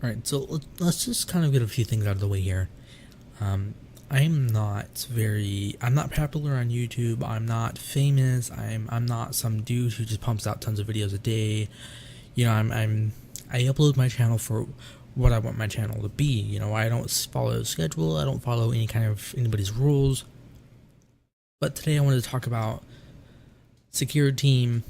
Alright, so let's just kind of get a few things out of the way here. Um, I'm not popular on YouTube. I'm not famous. I'm not some dude who just pumps out tons of videos a day. You know, I upload my channel for what I want my channel to be. You know, I don't follow a schedule. I don't follow any kind of anybody's rules. But today I wanted to talk about Secure Team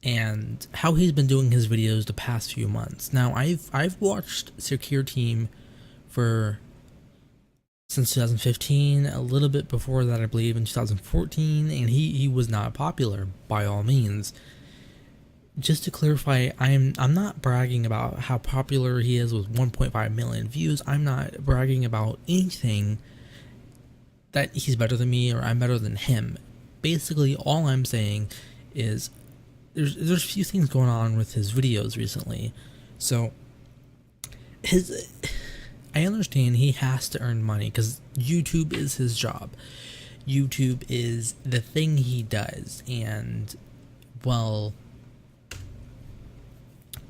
and how he's been doing his videos the past few months. Now, I've watched Secure Team for since 2015, a little bit before that, I believe in 2014, and he was not popular by all means. Just to clarify, I'm not bragging about how popular he is with 1.5 million views. I'm not bragging about anything that he's better than me or I'm better than him. Basically, all I'm saying is there's a few things going on with his videos recently. So I understand he has to earn money because YouTube is his job. YouTube is the thing he does, and well,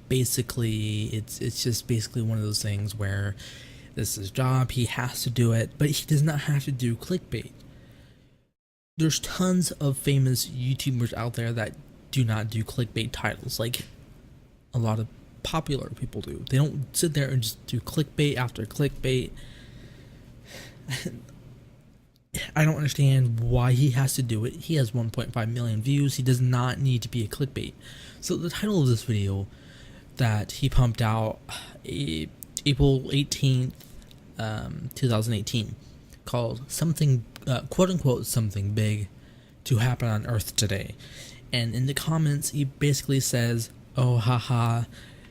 basically it's just basically one of those things where this is his job, he has to do it, but he does not have to do clickbait. There's tons of famous YouTubers out there that do not do clickbait titles like a lot of popular people do. They don't sit there and just do clickbait after clickbait. I don't understand why he has to do it. He has 1.5 million views. He does not need to be a clickbait. So the title of this video that he pumped out April 18th, 2018, called something, quote unquote, something big to happen on Earth today. And in the comments, he basically says, oh, haha,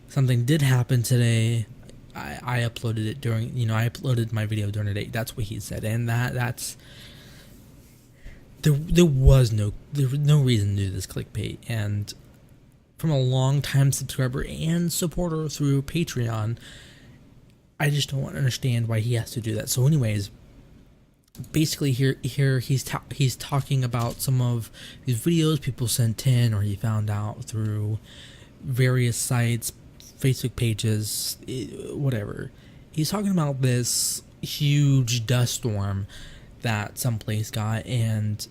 something did happen today. I uploaded it during, I uploaded my video during the day. That's what he said. And that's, there was no reason to do this clickbait. And from a long time subscriber and supporter through Patreon, I just don't understand why he has to do that. So anyways, basically here he's talking about some of these videos people sent in or he found out through various sites, Facebook pages, whatever. He's talking about this huge dust storm that someplace got, and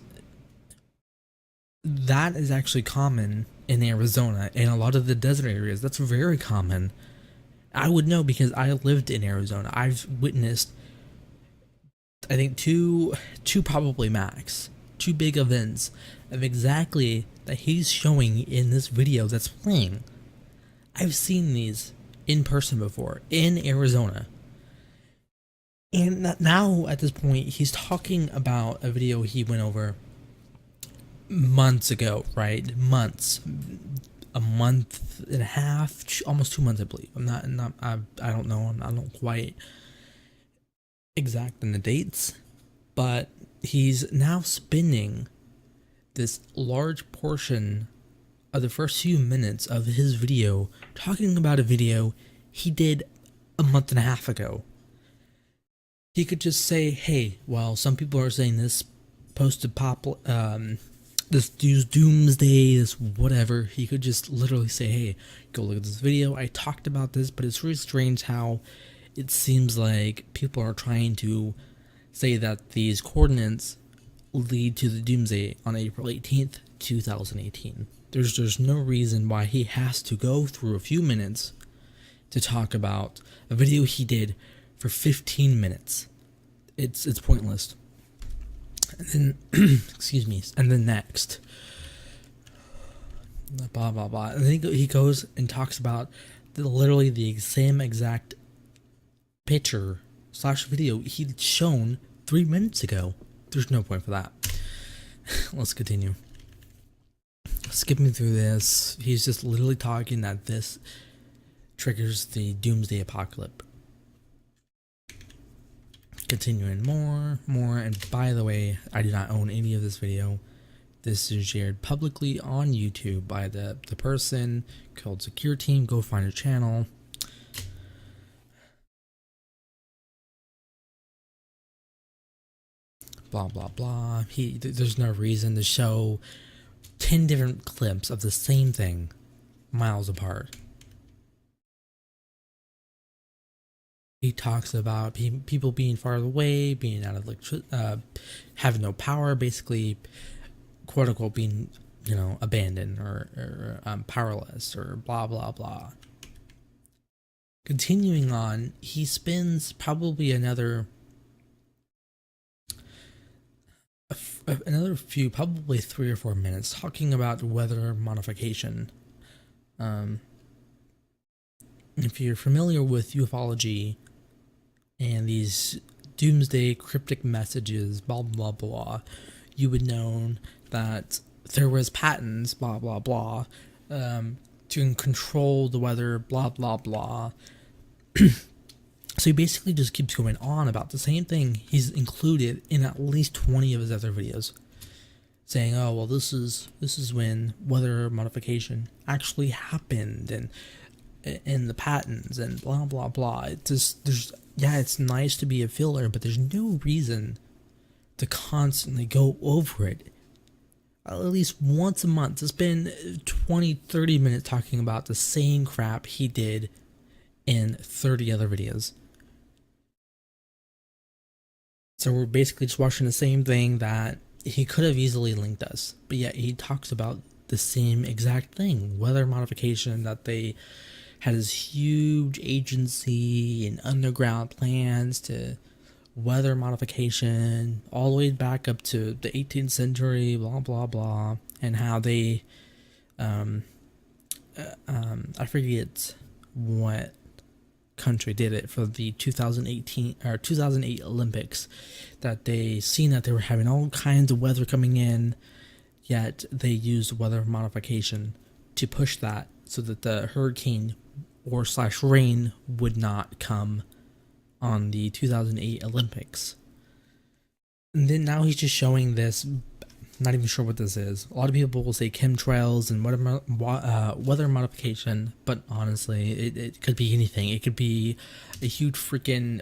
that is actually common in Arizona and a lot of the desert areas. That's very common. I would know because I lived in Arizona. I've witnessed, I think, two probably max, two big events of exactly that he's showing in this video that's playing. I've seen these in person before in Arizona. And now at this point, he's talking about a video he went over months ago, right? Months, a month and a half, almost 2 months, I believe. I don't know. I'm not quite exact in the dates, but he's now spending this large portion of the first few minutes of his video talking about a video he did a month and a half ago. He could just say, hey, well, some people are saying this this doomsday, this whatever. He could just literally say, hey, go look at this video. I talked about this, but it's really strange how it seems like people are trying to say that these coordinates lead to the doomsday on April 18th, 2018. There's no reason why he has to go through a few minutes to talk about a video he did for 15 minutes. It's pointless. And then, excuse me, and then next, blah, blah, blah. And then he goes and talks about literally the same exact picture / video he'd shown 3 minutes ago. There's no point for that. Let's continue. Skipping through this, he's just literally talking that this triggers the doomsday apocalypse. Continuing more, and by the way, I do not own any of this video. This is shared publicly on YouTube by the person called Secure Team. Go find a channel. Blah, blah, blah. There's no reason to show 10 different clips of the same thing miles apart. He talks about people being far away, being out of having no power, basically, quote unquote, being abandoned or powerless or blah blah blah. Continuing on, he spends probably another few, probably 3 or 4 minutes, talking about weather modification. If you're familiar with ufology and these doomsday cryptic messages, blah blah blah, you would know that there was patents, blah blah blah, to control the weather, blah blah blah. So he basically just keeps going on about the same thing he's included in at least 20 of his other videos, saying, "Oh well, this is when weather modification actually happened, and the patents and blah blah blah." It's just it's nice to be a filler, but there's no reason to constantly go over it. At least once a month, to spend 20-30 minutes talking about the same crap he did in 30 other videos. So we're basically just watching the same thing that he could have easily linked us, but yet he talks about the same exact thing, weather modification, that they had this huge agency and underground plans to weather modification all the way back up to the 18th century, blah blah blah, and how they I forget what country did it for the 2018 or 2008 Olympics, that they seen that they were having all kinds of weather coming in, yet they used weather modification to push that so that the hurricane or / rain would not come on the 2008 Olympics. And then now he's just showing this, not even sure what this is. A lot of people will say chemtrails and weather modification, but honestly, it could be anything. It could be a huge freaking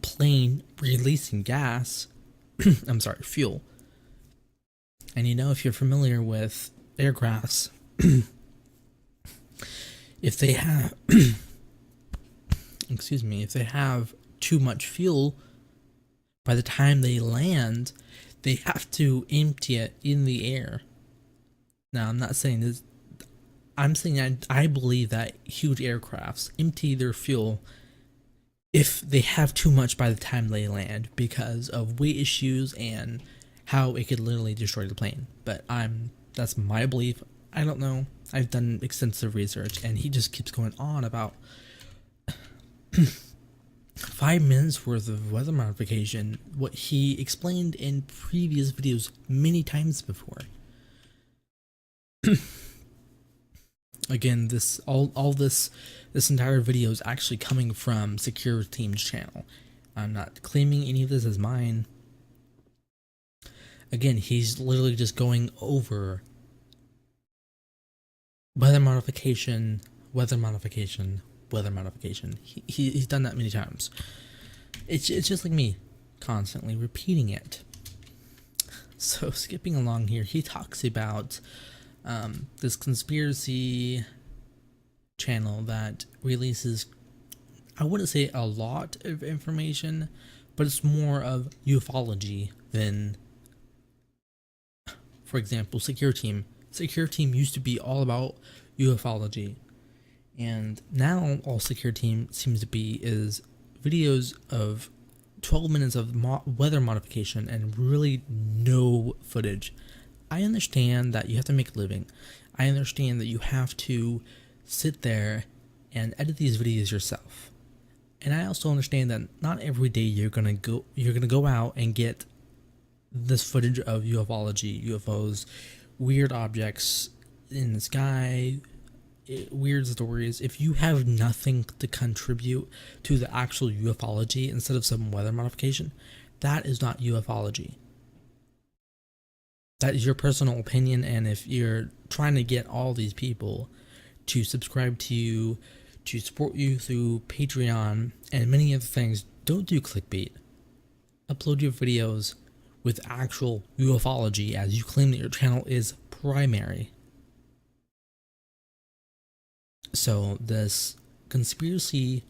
plane releasing gas. I'm sorry, fuel. And if you're familiar with aircrafts, if they have if they have too much fuel, by the time they land, they have to empty it in the air. Now, I'm not saying this. I'm saying that I believe that huge aircrafts empty their fuel if they have too much by the time they land, because of weight issues and how it could literally destroy the plane. But that's my belief. I don't know. I've done extensive research, and he just keeps going on about 5 minutes worth of weather modification, what he explained in previous videos many times before. Again, this entire video is actually coming from Secure Team's channel. I'm not claiming any of this as mine. Again, he's literally just going over weather modification. He's done that many times. It's just like me, constantly repeating it. So skipping along here, he talks about this conspiracy channel that releases, I wouldn't say a lot of information, but it's more of ufology than, for example, Secure Team. Secure Team used to be all about ufology, and now all Secure Team seems to be is videos of 12 minutes of weather modification and really no footage. I understand that you have to make a living. I understand that you have to sit there and edit these videos yourself. And I also understand that not every day you're gonna go out and get this footage of ufology, UFOs, weird objects in the sky, weird stories. If you have nothing to contribute to the actual ufology instead of some weather modification, that is not ufology. That is your personal opinion, and if you're trying to get all these people to subscribe to you, to support you through Patreon and many other things, don't do clickbait. Upload your videos with actual ufology, as you claim that your channel is primary. So this conspiracy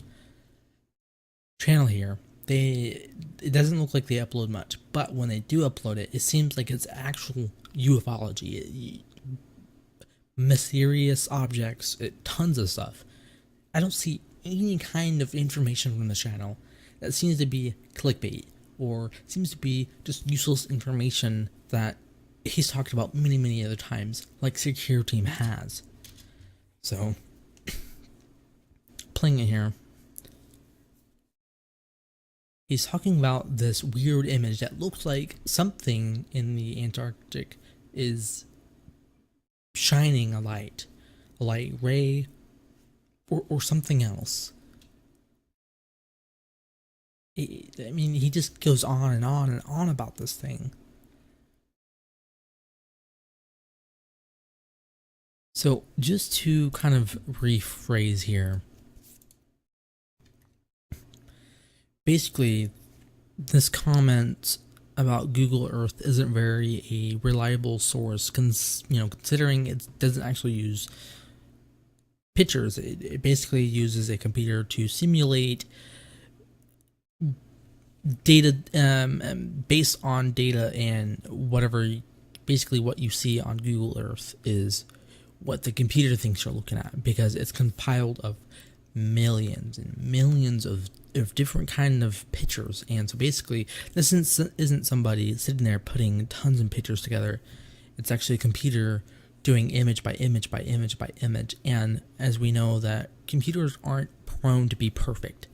channel here, it doesn't look like they upload much, but when they do upload it, it seems like it's actual ufology, mysterious objects, tons of stuff. I don't see any kind of information from the channel that seems to be clickbait or seems to be just useless information that he's talked about many other times, like Secure Team has. So, playing it here, he's talking about this weird image that looks like something in the Antarctic is shining a light ray, or something else. I mean, he just goes on and on and on about this thing. So, just to kind of rephrase here, basically, this comment about Google Earth isn't very a reliable source, considering it doesn't actually use pictures. It basically uses a computer to simulate data based on data, and whatever, basically what you see on Google Earth is what the computer thinks you're looking at, because it's compiled of millions and millions of different kind of pictures. And so basically this isn't somebody sitting there putting tons of pictures together. It's actually a computer doing image by image by image by image. And as we know, that computers aren't prone to be perfect,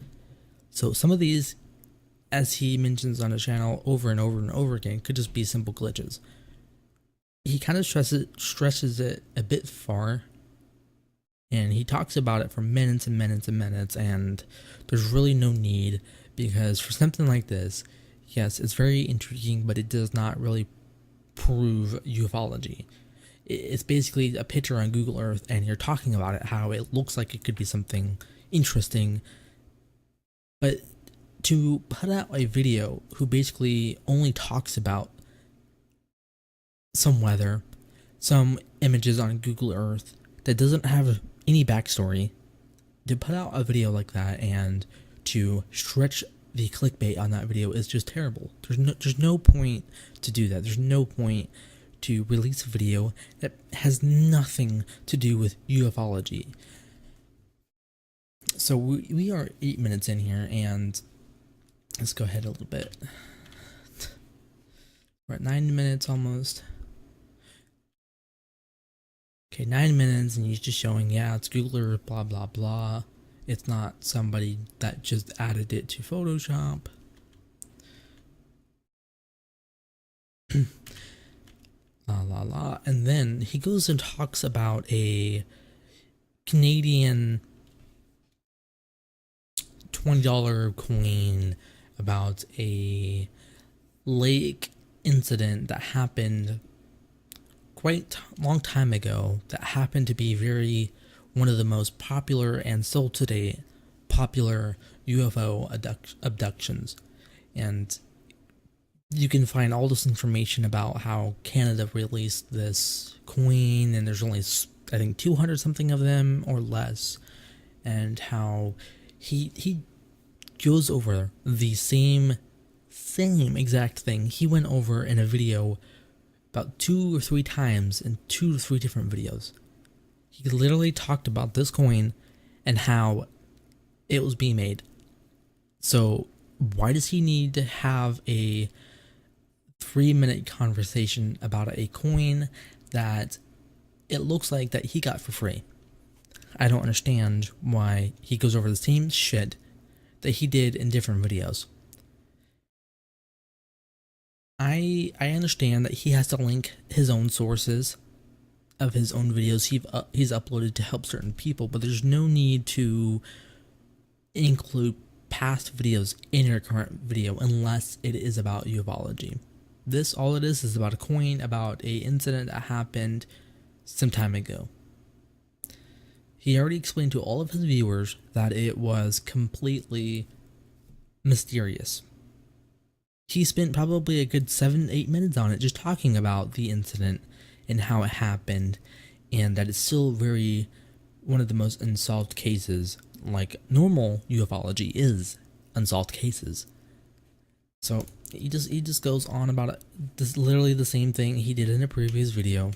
so some of these, as he mentions on his channel over and over and over again, could just be simple glitches. He kind of stresses it a bit far, and he talks about it for minutes and minutes and minutes, and there's really no need, because for something like this, yes, it's very intriguing, but it does not really prove ufology. It's basically a picture on Google Earth, and you're talking about it, how it looks like it could be something interesting, but to put out a video who basically only talks about some weather, some images on Google Earth that doesn't have any backstory, to put out a video like that and to stretch the clickbait on that video is just terrible. There's no point to do that. There's no point to release a video that has nothing to do with ufology. So we are 8 minutes in here, and let's go ahead a little bit. We're at 9 minutes almost. Okay, 9 minutes, and he's just showing, yeah, it's Google Earth, blah blah blah. It's not somebody that just added it to Photoshop. La la la. And then he goes and talks about a Canadian $20 coin, about a lake incident that happened quite long time ago, that happened to be one of the most popular, and still today popular, UFO abductions. And you can find all this information about how Canada released this coin, and there's only, I think, 200 something of them or less, and how he goes over the same exact thing he went over in a video about 2 or 3 times in 2 to 3 different videos. He literally talked about this coin and how it was being made. So why does he need to have a 3-minute conversation about a coin that it looks like that he got for free? I don't understand why he goes over the same shit that he did in different videos. I understand that he has to link his own sources of his own videos he's uploaded to help certain people, but there's no need to include past videos in your current video unless it is about ufology. This, all it is about a coin, about a incident that happened some time ago. He already explained to all of his viewers that it was completely mysterious. He spent probably a good 7-8 minutes on it, just talking about the incident and how it happened, and that it's still one of the most unsolved cases, like normal ufology is. unsolved cases. So he just goes on about it. This is literally the same thing he did in a previous video.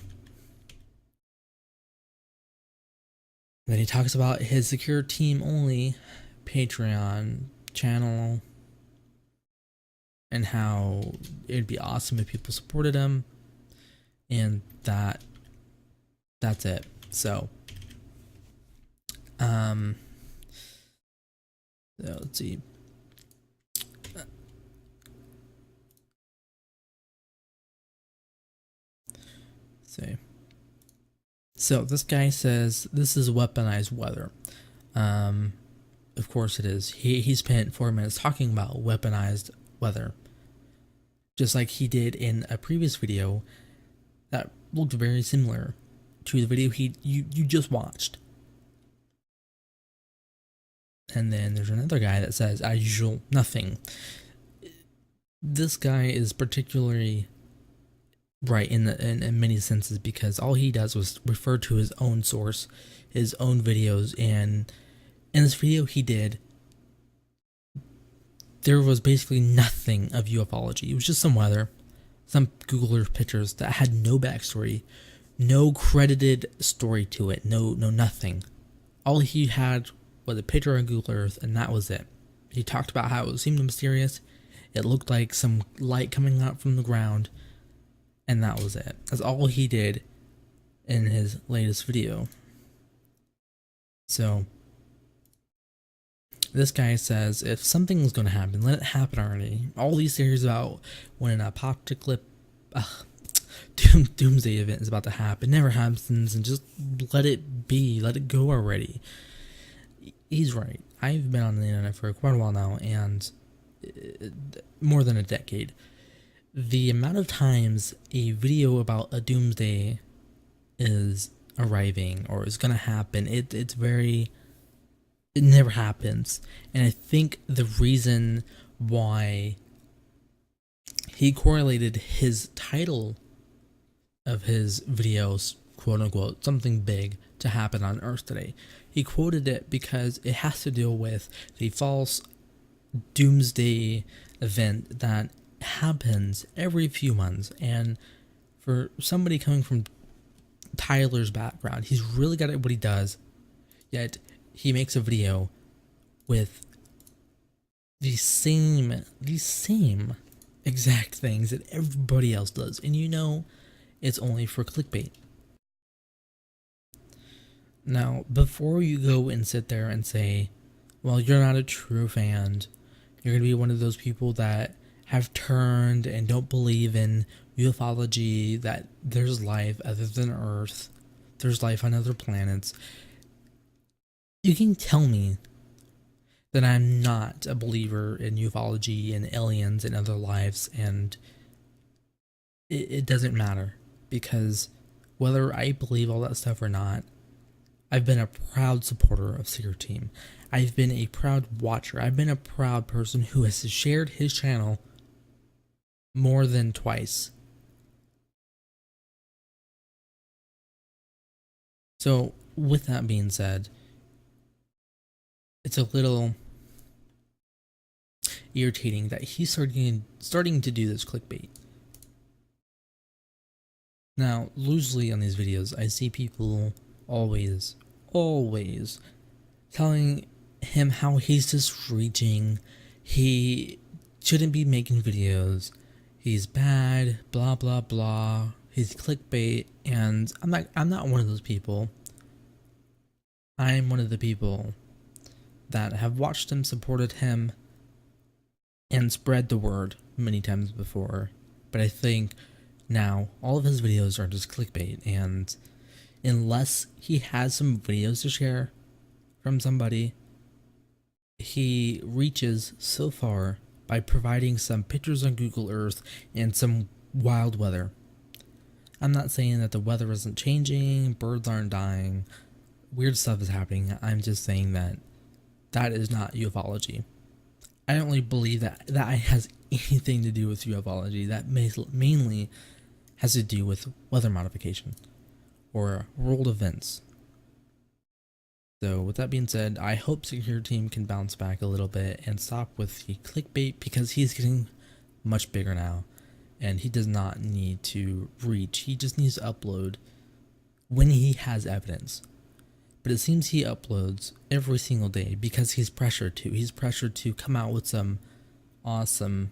Then he talks about his secure team only Patreon channel and how it'd be awesome if people supported him, and that's it. So let's see. So this guy says this is weaponized weather. Of course it is. He spent 4 minutes talking about weaponized weather, just like he did in a previous video that looked very similar to the video you just watched. And then there's another guy that says, as usual, nothing. This guy is particularly right in many senses, because all he does was refer to his own source, his own videos, and in this video he did, there was basically nothing of ufology. It was just some weather, some Google Earth pictures that had no backstory, no credited story to it, no nothing. All he had was a picture on Google Earth, and that was it. He talked about how it seemed mysterious, it looked like some light coming out from the ground, and that was it. That's all he did in his latest video. So this guy says, if something's going to happen, let it happen already. All these theories about when an apocalypse, doomsday event is about to happen, never happens, and just let it be, let it go already. He's right. I've been on the internet for quite a while now, and more than a decade. The amount of times a video about a doomsday is arriving or is going to happen, it never happens. And I think the reason why he correlated his title of his videos, quote unquote, something big to happen on Earth today, he quoted it because it has to deal with the false doomsday event that happens every few months. And for somebody coming from Tyler's background, he's really good at what he does, yet he makes a video with the same exact things that everybody else does, and you know it's only for clickbait. Now, before you go and sit there and say, well, you're not a true fan, you're going to be one of those people that have turned and don't believe in ufology, that there's life other than Earth, there's life on other planets, you can tell me that I'm not a believer in ufology and aliens and other lives, and it doesn't matter, because whether I believe all that stuff or not, I've been a proud supporter of Secret Team. I've been a proud watcher. I've been a proud person who has shared his channel more than twice. So, with that being said, it's a little irritating that he's starting to do this clickbait. Now, loosely on these videos, I see people always telling him how he's just reaching, he shouldn't be making videos, he's bad, blah blah blah, he's clickbait, and I'm not one of those people. I'm one of the people that have watched him, supported him, and spread the word many times before. But I think now all of his videos are just clickbait, and unless he has some videos to share from somebody, he reaches so far by providing some pictures on Google Earth and some wild weather. I'm not saying that the weather isn't changing, birds aren't dying, weird stuff is happening. I'm just saying that that is not ufology. I don't really believe that has anything to do with ufology. That mainly has to do with weather modification or world events. So with that being said, I hope Secure Team can bounce back a little bit and stop with the clickbait, because he's getting much bigger now and he does not need to reach. He just needs to upload when he has evidence. But it seems he uploads every single day because he's pressured to. He's pressured to come out with some awesome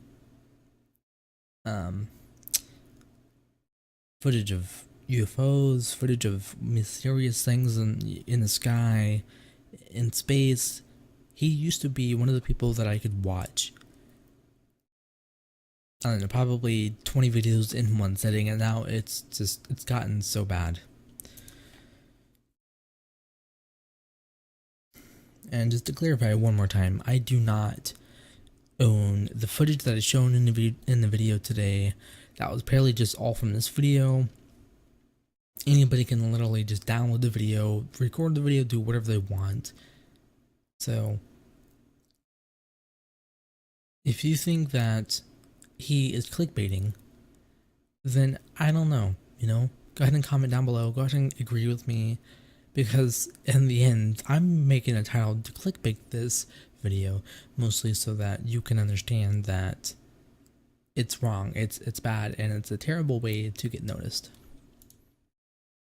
footage of UFOs, footage of mysterious things in the sky, in space. He used to be one of the people that I could watch, I don't know, probably 20 videos in one setting, and now it's gotten so bad. And just to clarify one more time, I do not own the footage that is shown in the video today. That was apparently just all from this video. Anybody can literally just download the video, record the video, do whatever they want. So if you think that he is clickbaiting, then I don't know, go ahead and comment down below, go ahead and agree with me, because in the end, I'm making a title to clickbait this video, mostly so that you can understand that it's wrong, it's bad, and it's a terrible way to get noticed.